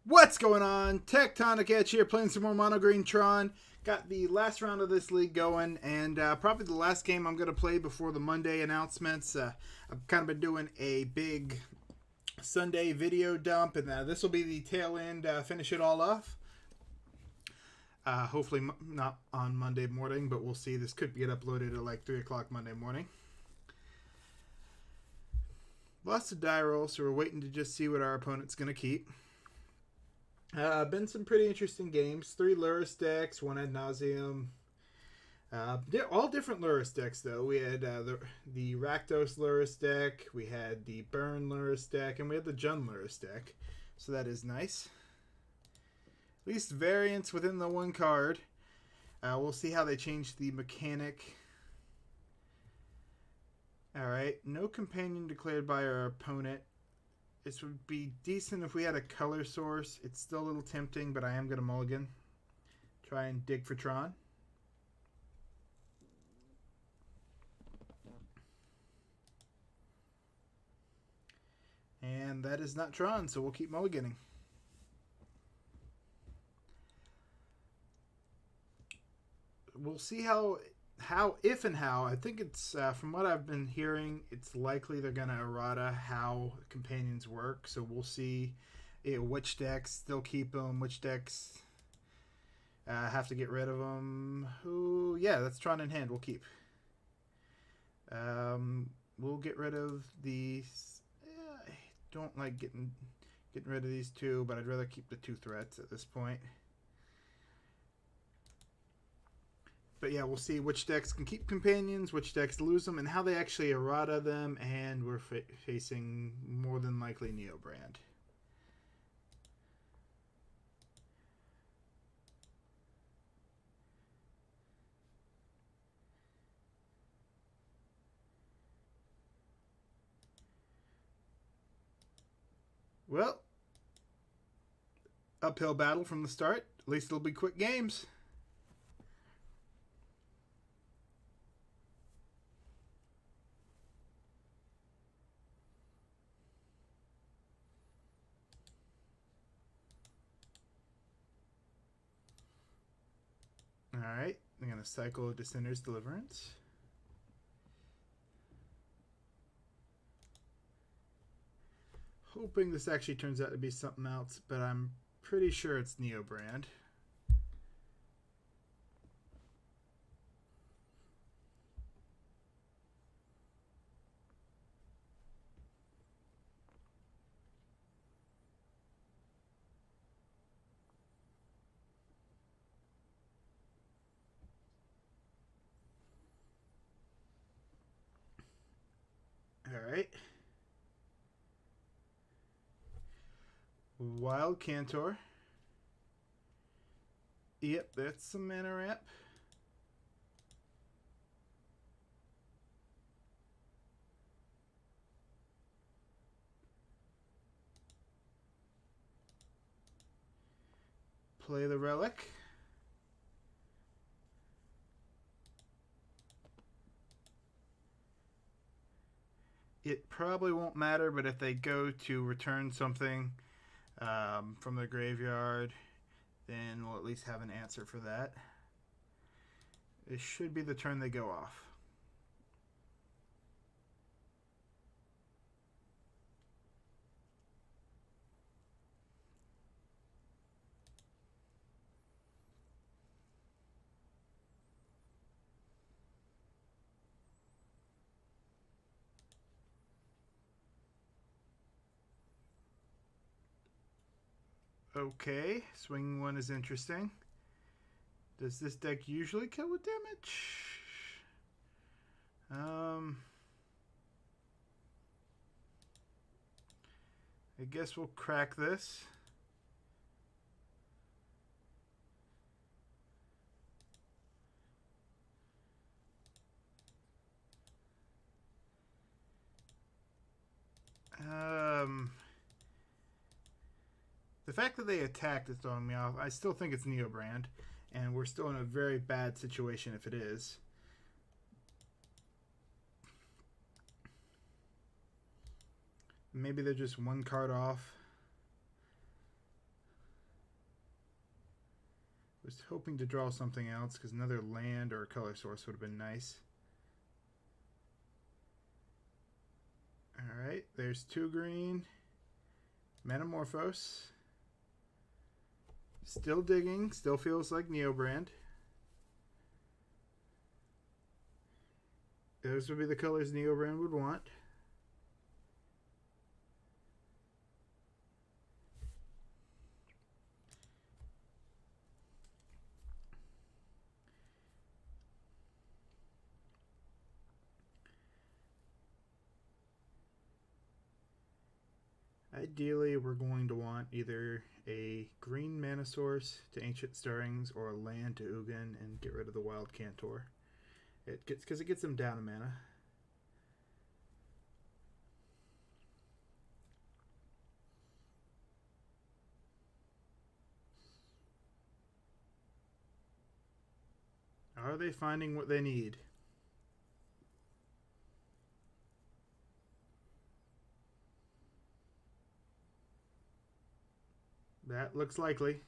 What's going on? Tectonic Edge here, playing some more Mono Green Tron. Got the last round of this league going, and probably the last game I'm going to play before the Monday announcements. I've kind of been doing a big Sunday video dump, and this will be the tail end, finish it all off. Hopefully not on Monday morning, but we'll see. This could get uploaded at like 3 o'clock Monday morning. Lots of die rolls, so we're waiting to just see what our opponent's going to keep. Been some pretty interesting games. 3 Luris decks, 1 Ad Nauseum. They're all different Luris decks, though. We had the Rakdos Luris deck, we had the Burn Luris deck, and we had the Jund Luris deck. So that is nice. At least variance within the one card. We'll see how they change the mechanic. Alright, no companion declared by our opponent. This would be decent if we had a color source. It's still a little tempting, but I am going to mulligan. Try and dig for Tron. And that is not Tron, so we'll keep mulliganing. We'll see how I think it's, from what I've been hearing, it's likely they're going to errata how companions work. So we'll see which decks still keep them, which decks have to get rid of them. Yeah, that's Tron in hand. We'll keep. We'll get rid of these. I don't like getting rid of these two, but I'd rather keep the 2 threats at this point. But yeah, we'll see which decks can keep companions, which decks lose them, and how they actually errata them, and we're facing more than likely NeoBrand. Well, uphill battle from the start. At least it'll be quick games. Alright, I'm going to cycle Descender's Deliverance. Hoping this actually turns out to be something else, but I'm pretty sure it's NeoBrand. Alright. Wild Cantor. Yep, that's some mana ramp. Play the Relic. It probably won't matter, but if they go to return something from the graveyard, then we'll at least have an answer for that. It should be the turn they go off. Okay, swinging one is interesting. Does this deck usually kill with damage? I guess we'll crack this. The fact that they attacked is throwing me off. I still think it's NeoBrand, and we're still in a very bad situation if it is. Maybe they're just one card off. Was hoping to draw something else because another land or a color source would have been nice. Alright, there's 2 green. Metamorphose. Still digging, still feels like NeoBrand. Those would be the colors NeoBrand would want. Ideally, we're going to want either a green mana source to Ancient Stirrings or a land to Ugin and get rid of the Wild Cantor. Because it gets them down a mana. Are they finding what they need? That looks likely.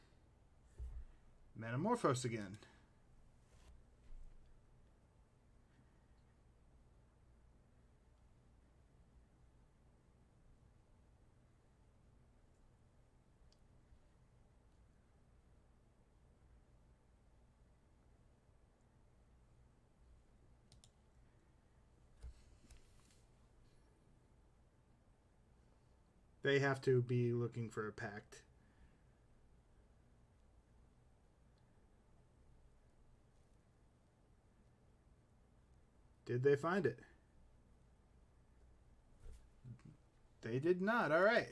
Metamorphose again. They have to be looking for a pact. Did they find it? They did not. All right.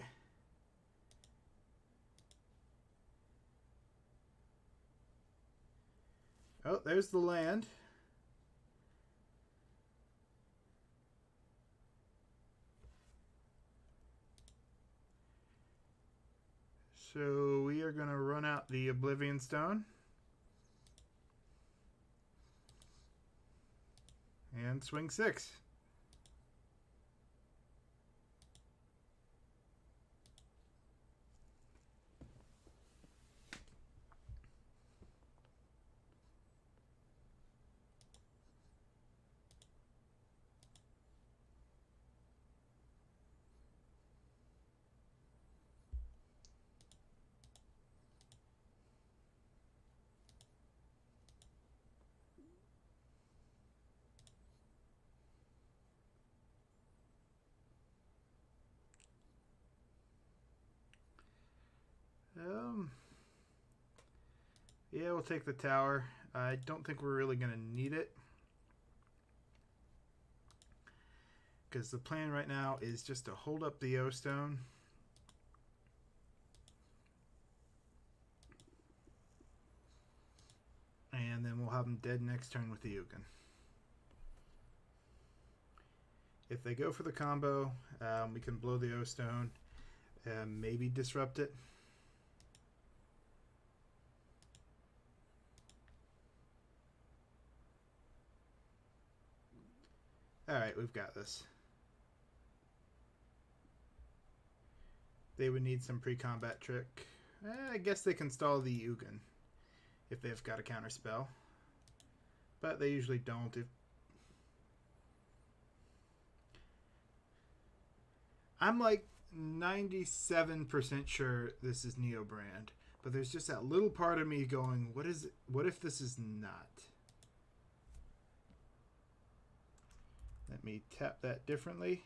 Oh, there's the land. So we are going to run out the Oblivion Stone. And swing 6. Yeah, we'll take the tower. I don't think we're really going to need it. Because the plan right now is just to hold up the O-Stone. And then we'll have them dead next turn with the Ugin. If they go for the combo, we can blow the O-Stone. Maybe disrupt it. Alright, we've got this. They would need some pre-combat trick. I guess they can stall the Ugin if they've got a counter spell. But they usually don't. I'm like 97% sure this is NeoBrand. But there's just that little part of me going, what is it? What if this is not? Let me tap that differently.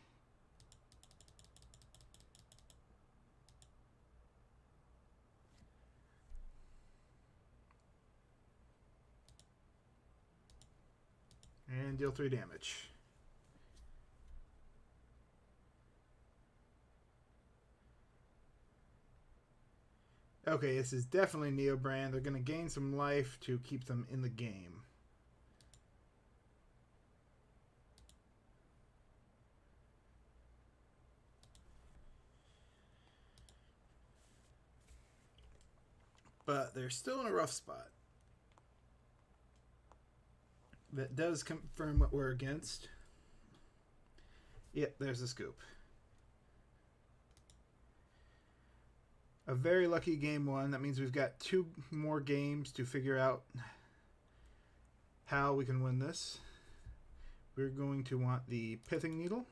And deal 3 damage. Okay, this is definitely NeoBrand. They're going to gain some life to keep them in the game. But they're still in a rough spot. That does confirm what we're against. Yep, there's the scoop. A very lucky game one. That means we've got 2 more games to figure out how we can win this. We're going to want the Pithing Needle,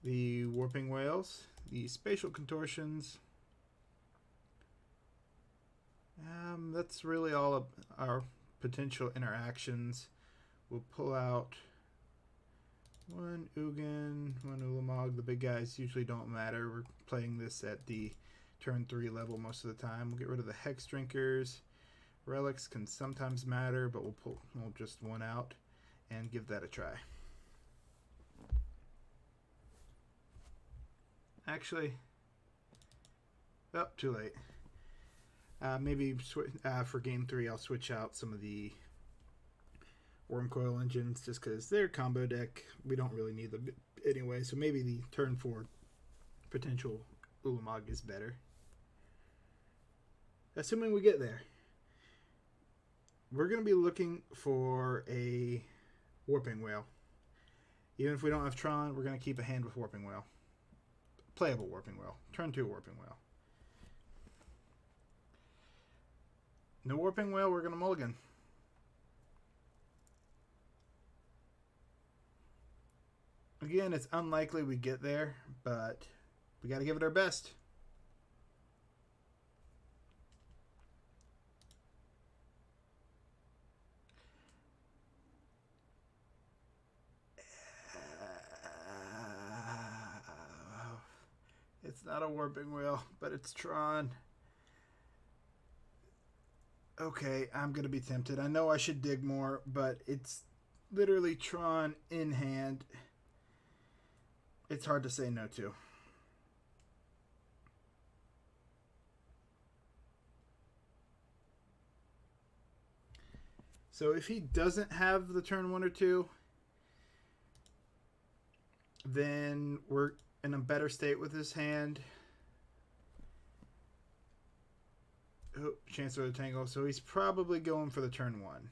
the Warping Whales, the Spatial Contortions. That's really all of our potential interactions. We'll pull out 1 Ugin, 1 Ulamog. The big guys usually don't matter. We're playing this at the turn 3 level most of the time. We'll get rid of the Hex Drinkers. Relics can sometimes matter, but we'll pull just 1 out and give that a try. Actually, oh, too late. Maybe for game 3 I'll switch out some of the Wormcoil engines just because they're combo deck. We don't really need them anyway, so maybe the turn 4 potential Ulamog is better. Assuming we get there. We're going to be looking for a Warping Whale. Even if we don't have Tron, we're going to keep a hand with Warping Whale. Playable Warping Whale. Turn 2 Warping Whale. No Warping Whale, we're going to mulligan. Again, it's unlikely we get there, but we got to give it our best. It's not a Warping Whale, but it's Tron. Okay, I'm going to be tempted. I know I should dig more, but it's literally Tron in hand. It's hard to say no to. So if he doesn't have the turn 1 or 2, then we're in a better state with his hand. Oh, Chancellor of the Tangle. So he's probably going for the turn 1.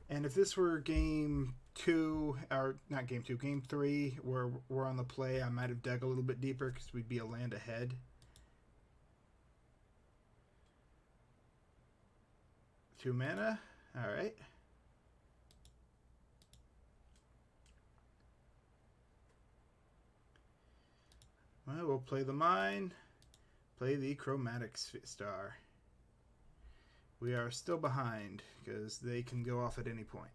And if this were game 2, or not game 2, game 3, where we're on the play, I might have dug a little bit deeper because we'd be a land ahead. Two mana. All right. Well, we'll play the mine. Play the Chromatic Star. We are still behind because they can go off at any point.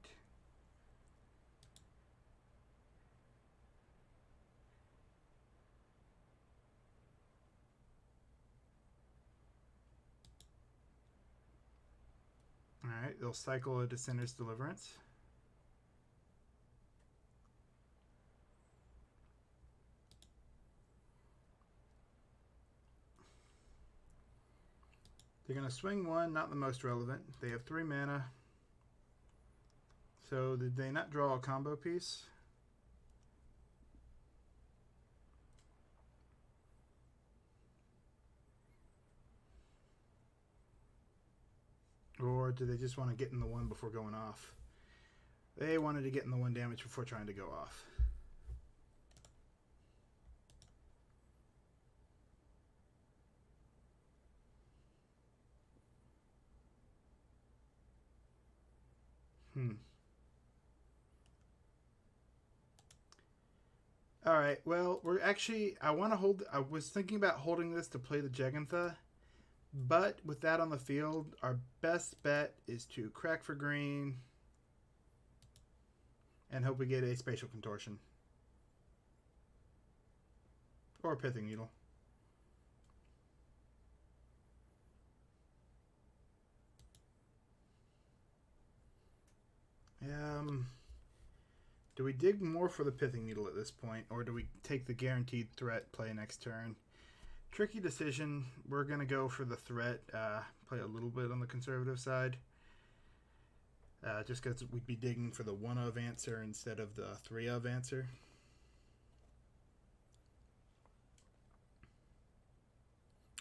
Alright, they'll cycle a Descender's Deliverance. They're going to swing 1, not the most relevant. They have 3 mana. So did they not draw a combo piece? Or do they just want to get in the 1 before going off? They wanted to get in the 1 damage before trying to go off. All right, well, we're actually, I was thinking about holding this to play the Jegantha, but with that on the field, our best bet is to crack for green and hope we get a Spatial Contortion. Or a Pithing Needle. Do we dig more for the Pithing Needle at this point, or do we take the guaranteed threat, play next turn? Tricky decision. We're going to go for the threat, play a little bit on the conservative side. Just because we'd be digging for the 1-of answer instead of the 3-of answer.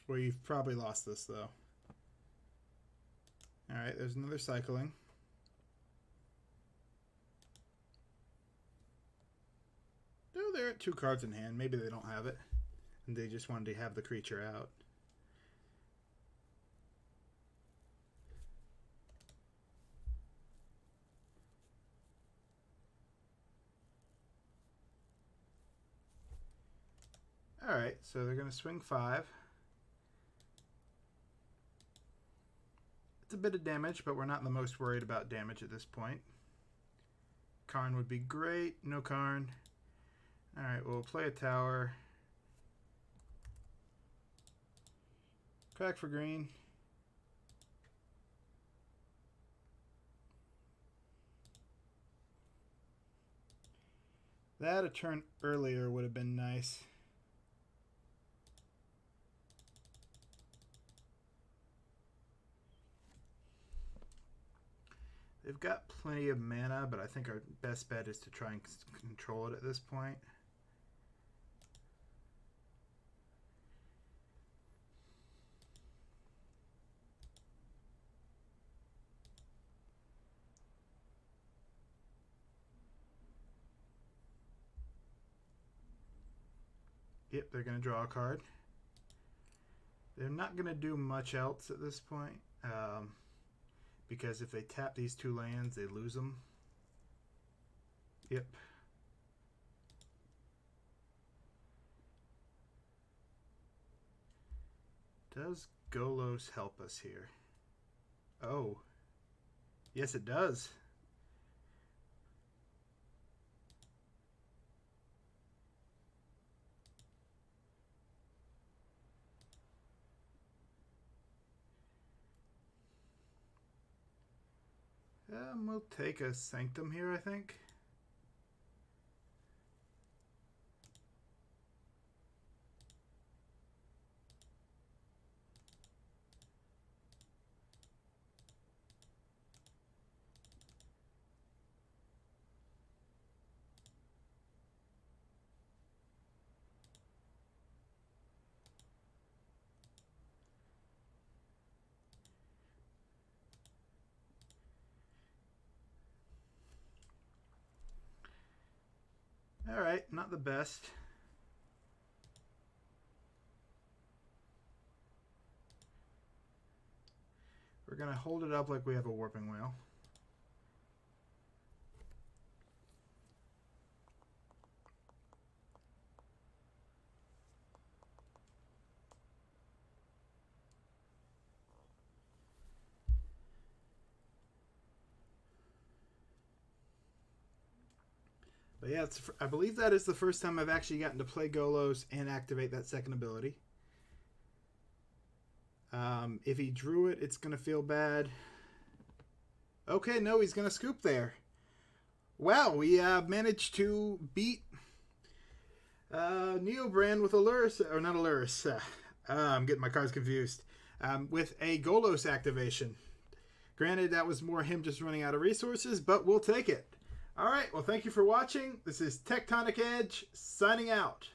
We've probably lost this, though. Alright, there's another cycling. They're at 2 cards in hand. Maybe they don't have it. and they just wanted to have the creature out. Alright, so they're going to swing 5. It's a bit of damage, but we're not the most worried about damage at this point. Karn would be great. No Karn. Alright, we'll play a tower. Crack for green. That a turn earlier would have been nice. They've got plenty of mana, but I think our best bet is to try and control it at this point. Yep, they're going to draw a card. They're not going to do much else at this point. Because if they tap these 2 lands, they lose them. Yep. Does Golos help us here? Oh. Yes, it does. We'll take a Sanctum here, I think. Alright, not the best. We're going to hold it up like we have a Warping Whale. But yeah, I believe that is the first time I've actually gotten to play Golos and activate that second ability. If he drew it, it's going to feel bad. Okay, no, he's going to scoop there. Wow, we managed to beat NeoBrand with a Lurrus, or not a Lurrus. I'm getting my cards confused. With a Golos activation. Granted, that was more him just running out of resources, but we'll take it. All right, well, thank you for watching. This is Tectonic Edge signing out.